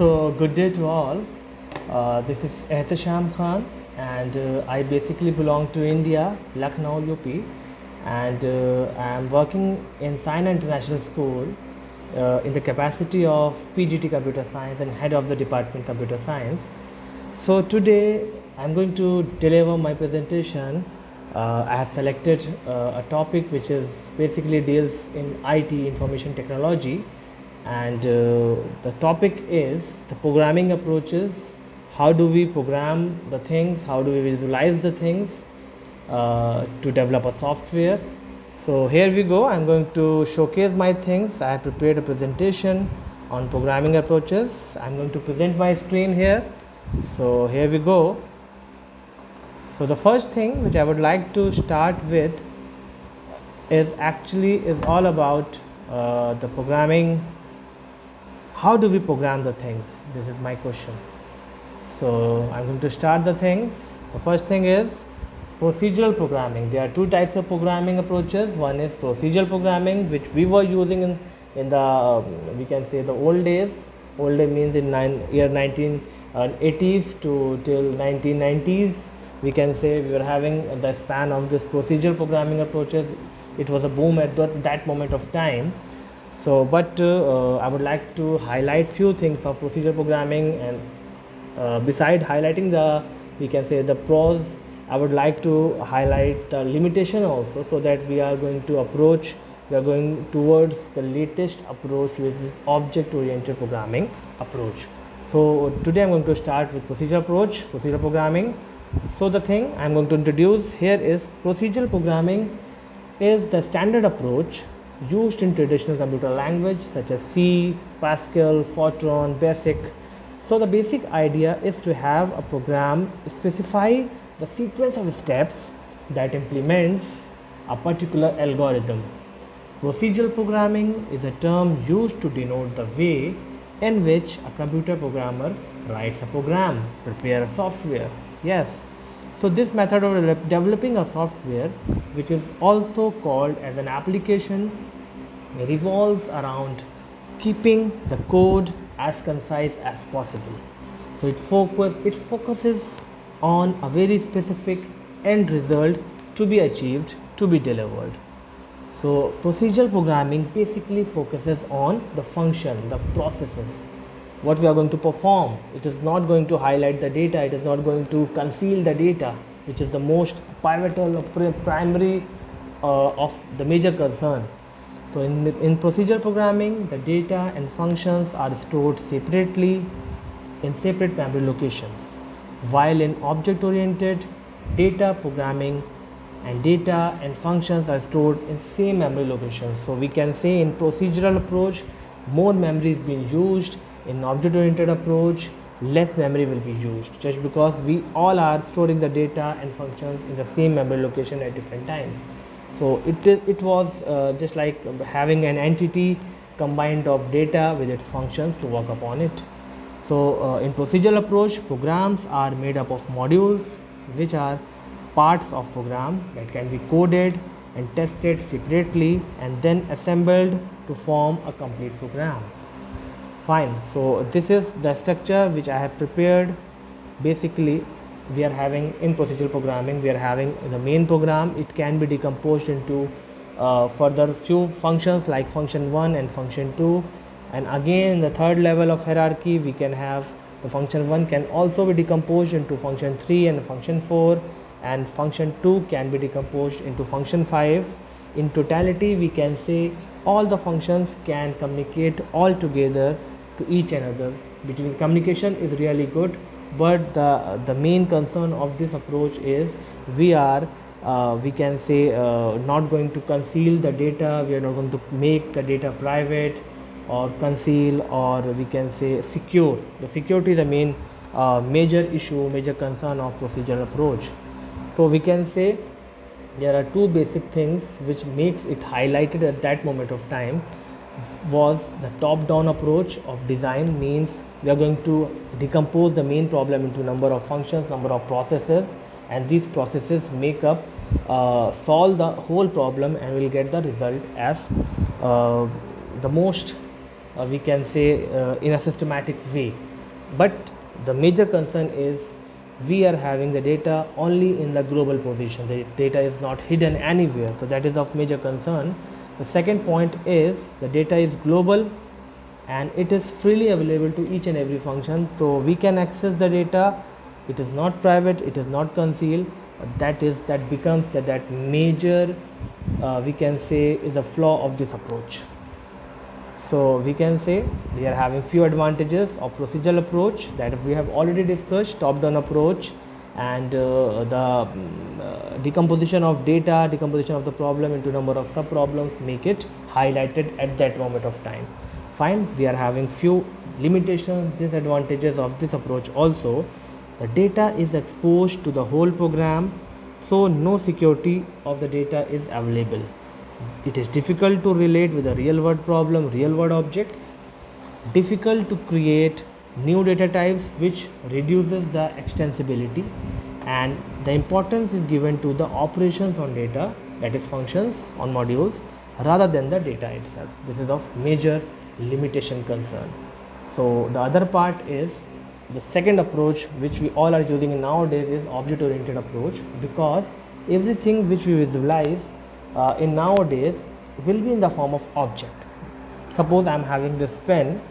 So, good day to all. This is Ehtesham Khan, and I basically belong to India, Lucknow, UP, and I am working in Sina International School in the capacity of PGT Computer Science and head of the department Computer Science. So, today I am going to deliver my presentation. I have selected a topic which is basically deals in IT, information technology, and the topic is the programming approaches. How do we program the things, how do we visualize the things to develop a software. So here we go. I'm going to showcase my things. I have prepared a presentation on programming approaches. I'm going to present my screen here. So here we go. So the first thing which I would like to start with is all about the programming. How do we program the things? This is my question. So I'm going to start the things. The first thing is procedural programming. There are two types of programming approaches. One is procedural programming, which we were using in the we can say the old days. Old day means in year 1980s to till 1990s. We can say we were having the span of this procedural programming approaches. It was a boom at that moment of time. So, but I would like to highlight few things of procedural programming, and beside highlighting we can say the pros, I would like to highlight the limitation also, so that we are going towards the latest approach, which is object-oriented programming approach. So today I'm going to start with procedural programming. So the thing I'm going to introduce here is procedural programming is the standard approach used in traditional computer language such as C, Pascal, Fortran, BASIC. So the basic idea is to have a program specify the sequence of steps that implements a particular algorithm. Procedural programming is a term used to denote the way in which a computer programmer writes a program, prepare a software. Yes. So this method of developing a software, which is also called as an application, revolves around keeping the code as concise as possible. So it focuses on a very specific end result to be achieved, to be delivered. So procedural programming basically focuses on the function, the processes, what we are going to perform. It is not going to highlight the data, it is not going to conceal the data, which is the most pivotal or primary of the major concern. So in procedural programming, the data and functions are stored separately in separate memory locations, while in object-oriented data programming and data and functions are stored in same memory locations. So we can say in procedural approach, more memory is being used. In object-oriented approach, less memory will be used, just because we all are storing the data and functions in the same memory location at different times. So it was just like having an entity combined of data with its functions to work upon it. So in procedural approach, programs are made up of modules, which are parts of program that can be coded and tested separately and then assembled to form a complete program. Fine. So this is the structure which I have prepared. Basically, we are having in procedural programming, we are having the main program. It can be decomposed into further few functions like function 1 and function 2, and again the third level of hierarchy, we can have the function 1 can also be decomposed into function 3 and function 4, and function 2 can be decomposed into function 5. In totality, we can say all the functions can communicate all together to each another. Between communication is really good, but the main concern of this approach is we can say not going to conceal the data. We are not going to make the data private or conceal, or we can say secure. The security is the main major concern of procedural approach. So we can say there are two basic things which makes it highlighted at that moment of time. Was the top-down approach of design, means we are going to decompose the main problem into number of functions, number of processes, and these processes make up solve the whole problem, and we'll get the result as the most we can say in a systematic way. But the major concern is we are having the data only in the global position. The data is not hidden anywhere, so that is of major concern. The second point is the data is global and it is freely available to each and every function, so we can access the data. It is not private, it is not concealed. That becomes that major we can say is a flaw of this approach. So we can say we are having few advantages of procedural approach that we have already discussed: top-down approach and the decomposition of data, decomposition of the problem into number of sub-problems, make it highlighted at that moment of time. Fine, we are having few limitations, disadvantages of this approach also. The data is exposed to the whole program, so no security of the data is available. It is difficult to relate with a real world problem, real world objects, difficult to create new data types, which reduces the extensibility, and the importance is given to the operations on data, that is functions on modules, rather than the data itself. This is of major limitation concern. So the other part is the second approach which we all are using nowadays is object oriented approach, because everything which we visualize in nowadays will be in the form of object. Suppose I am having this pen,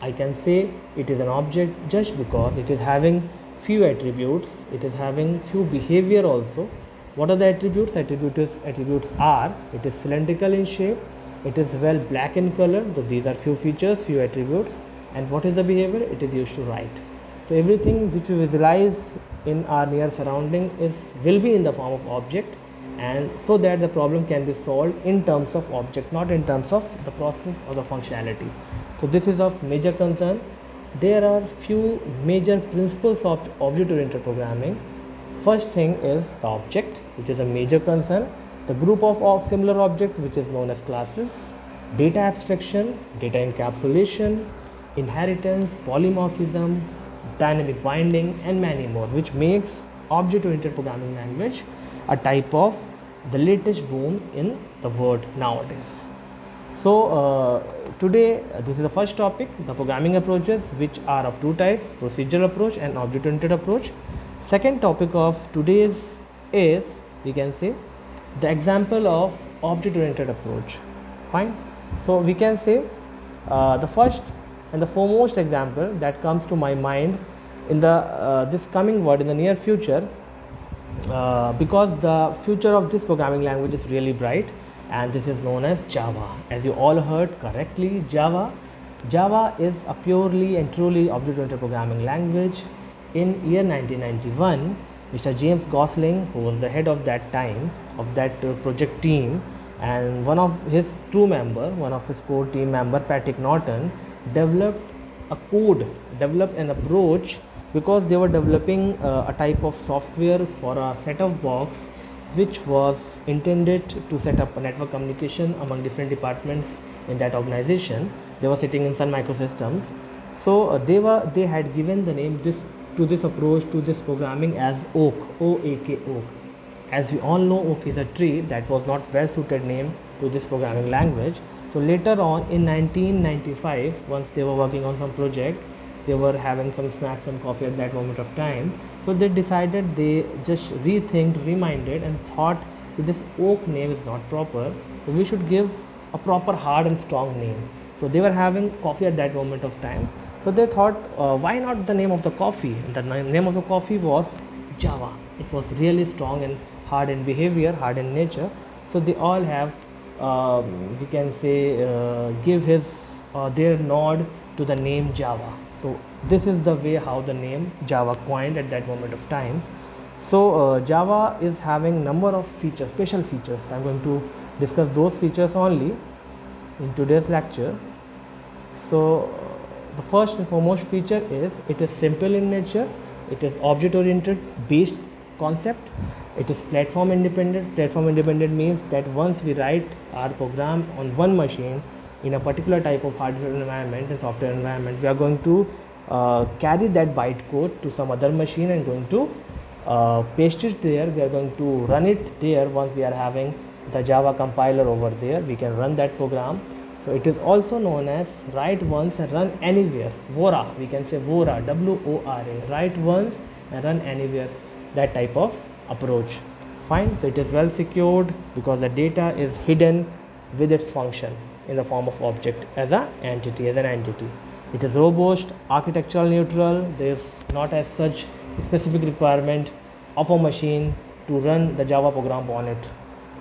I can say it is an object just because it is having few attributes, it is having few behavior also. What are the attributes? Attributes are, it is cylindrical in shape, it is well black in color, so these are few features, few attributes. And what is the behavior? It is used to write. So everything which we visualize in our near surrounding will be in the form of object, and so that the problem can be solved in terms of object, not in terms of the process or the functionality. So this is of major concern. There are few major principles of object oriented programming. First thing is the object, which is a major concern, the group of similar objects which is known as classes, data abstraction, data encapsulation, inheritance, polymorphism, dynamic binding, and many more, which makes object oriented programming language a type of the latest boom in the world nowadays. So today this is the first topic, the programming approaches, which are of two types: procedural approach and object oriented approach. Second topic of today's is, we can say, the example of object oriented approach. Fine. So we can say the first and the foremost example that comes to my mind in the this coming world in the near future, because the future of this programming language is really bright, and this is known as Java. As you all heard correctly, Java is a purely and truly object oriented programming language. In year 1991, Mr. James Gosling, who was the head of that time of that project team, and one of his core team member, Patrick Norton, developed an approach, because they were developing a type of software for a set-top box which was intended to set up a network communication among different departments in that organization. They were sitting in Sun Microsystems. So they had given the name to this approach, to this programming, as Oak, O-A-K, Oak. As we all know, oak is a tree. That was not well suited name to this programming language. So later on in 1995, once they were working on some project, they were having some snacks and coffee at that moment of time. So they decided, they just reminded and thought that this Oak name is not proper. So we should give a proper hard and strong name. So they were having coffee at that moment of time. So they thought, why not the name of the coffee? And the name of the coffee was Java. It was really strong and hard in behavior, hard in nature. So they all have, we can say, give their nod to the name Java. So this is the way how the name Java coined at that moment of time. So Java is having number of features, special features. I'm going to discuss those features only in today's lecture. So the first and foremost feature is it is simple in nature. It is object oriented based concept. It is platform independent. Platform independent means that once we write our program on one machine in a particular type of hardware environment and software environment, we are going to carry that bytecode to some other machine and going to paste it there. We are going to run it there. Once we are having the Java compiler over there, we can run that program. So it is also known as write once and run anywhere. VORA, we can say VORA, WORA, write once and run anywhere, that type of approach. Fine, so it is well secured because the data is hidden with its function in the form of object as an entity. It is robust, architectural neutral. There is not as such specific requirement of a machine to run the Java program on it.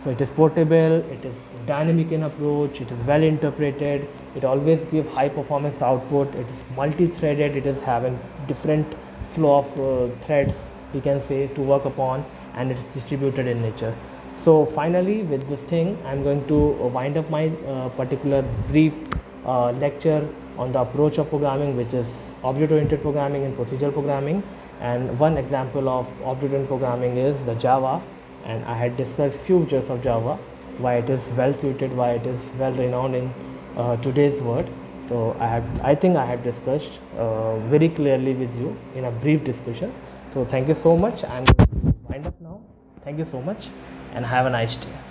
So it is portable, it is dynamic in approach, it is well interpreted, it always gives high performance output, it is multi-threaded, it is having different flow of threads, we can say, to work upon, and it is distributed in nature. So finally, with this thing, I am going to wind up my particular brief lecture on the approach of programming, which is object-oriented programming and procedural programming. And one example of object-oriented programming is the Java, and I had discussed few features of Java, why it is well suited, why it is well renowned in today's world. So I think I had discussed very clearly with you in a brief discussion. So thank you so much. I'm going to wind up now. Thank you so much and have a nice day.